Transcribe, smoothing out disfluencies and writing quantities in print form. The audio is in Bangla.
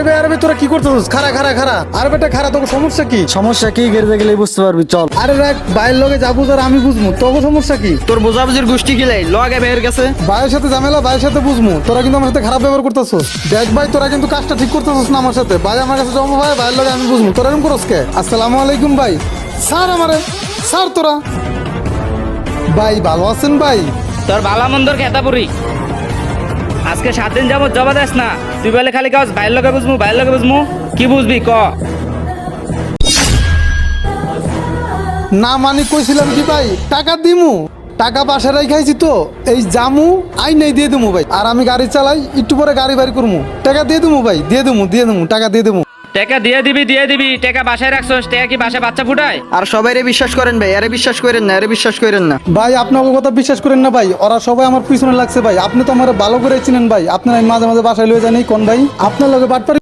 আরে ভাই তোরা কি করতেছিস? খারা খারা খারা। আরে বেটা খারা, তোর সমস্যা কি? সমস্যা কি গেড়ে গেলে বুঝতে পারবি, চল। আরে দেখ ভাইয়ের লগে যাবো আর আমি বুঝবো, তোর সমস্যা কি? তোর বোঝাবুঝির গোষ্ঠী খিলাই লগে ভাইয়ের কাছে। ভাইয়ের সাথে ঝামেলা, ভাইয়ের সাথে বুঝবো। তোরা কিন্তু আমার সাথে খারাপ ব্যবহার করতেছিস। দেখ ভাই তোরা কিন্তু কাজটা ঠিক করতেছিস না আমার সাথে। ভাই আমার কাছে জমা, ভাই ভাইয়ের লগে আমি বুঝবো। তোরা এরকম করস কে? আসসালামু আলাইকুম ভাই। স্যার আমারে স্যার তোরা ভাই ভালো আছেন ভাই? তোর বালা মন্দর খেতা পুরি আজকে 7 দিন যাবত জবা দেস না। তুই বলে খালি কাজ বাইর লগে বুঝমু, বাইর লগে বুঝমু। কি বুঝবি ক? না মানে কইছিলাম কি ভাই, টাকা দিমু, টাকা বাসায় রাখাইছি তো, এই জামু আই নাই দিয়ে দেবো ভাই। আর আমি গাড়ি চালাই, একটু পরে গাড়ি বাড়ি করবো, টাকা দিয়ে দেবো ভাই, দিয়ে দেবো টাকা দিয়ে দেবো। টাকা দিয়ে দিবি। টাকা বাসায় রাখছস, টাকা কি বাসায় বাচ্চা ফুটায়? আর সবাইরে বিশ্বাস করেন ভাই, আরে বিশ্বাস করেন না, আরে বিশ্বাস করেন না। ভাই আপনার কথা বিশ্বাস করেন না ভাই, ওরা সবাই আমার পিছনে লাগছে ভাই। আপনি তো আমার ভালো করে চিনেন ভাই, আপনার আমি মাঝে মাঝে বাসায় লয়ে যান কোন ভাই, আপনার লগে বাটপারি